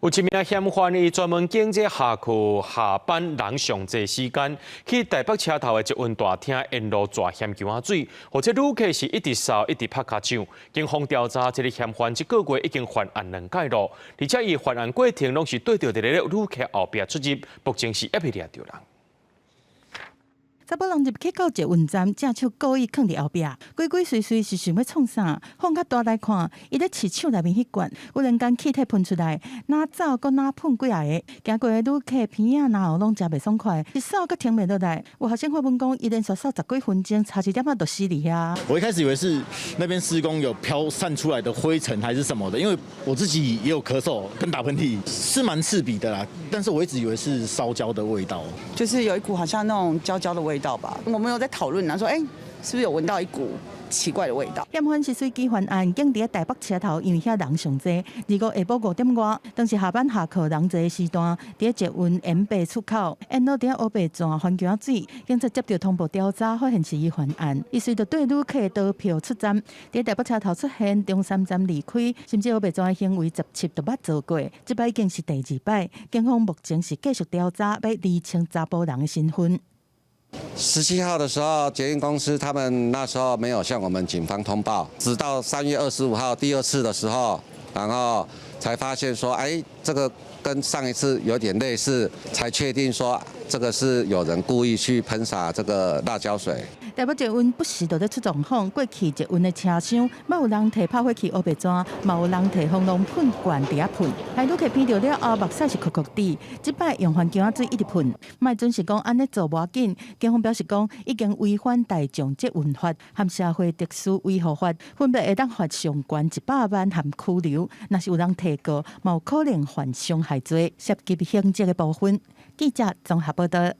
有一名嫌犯以专门警戒下课下班人上济时间，去台北车头的一运大厅沿路抓嫌球仔水，或者旅客是一直扫一直拍卡掌。警方调查，这个嫌犯一个月已经犯案2届了，而且伊犯案过程拢是对着这个旅客后壁出入，目前是还未抓到人。查某人入去到捷运站，正手故意藏伫后壁，鬼鬼祟祟是想要创啥？放较大来看，伊咧饲手内面迄罐，忽然间气体喷出来，哪走搁哪喷几下个，行过的旅客鼻仔哪后拢真袂爽快，一扫搁停袂落来。有学生发问讲，伊连续扫10几分钟，差一点仔就死伫遐。我一开始以为是那边施工有飘散出来的灰尘还是什么的，因为我自己也有咳嗽跟打喷嚏，是蛮刺鼻的啦。但是我一直以为是烧焦的味道，就是有一股好像那种焦焦的味道吧。我们有在讨论啊，说是不是有闻到一股奇怪的味道？嫌犯是随机犯案，竟伫台北车头，因为遐人上济。下午5点外，当时下班下课人济的时段，伫捷运延北出口，沿路伫黑白转环球仔水，警察接到通报调查，发现是伊犯案。伊随着对旅客倒票出站，伫台北车头出现，中山站离开，甚至黑白转的行为17都捌做过，这摆已经是第2摆。警方目前是继续调查，要厘清查甫人的身份。17号的时候，捷运公司他们那时候没有向我们警方通报，直到3月25号第2次的时候，然后才发现说，这个跟上一次有点类似，才确定说这个是有人故意去喷洒这个辣椒水。台北捷运不时就在出状况，过去捷运的车厢，嘛有人摕泡火器乌白砖，嘛有人摕防狼喷罐伫遐喷，害旅客闻到了后目屎是酷酷滴。这摆用环境仔水一直喷，卖准是讲安尼做无要紧。警方表示讲，已经违反大众捷运法和社会特殊维护法，分别会当罚上悬100万和拘留。若是有人提告，嘛有可能犯伤害罪，涉及刑责的部分。记者综合报道。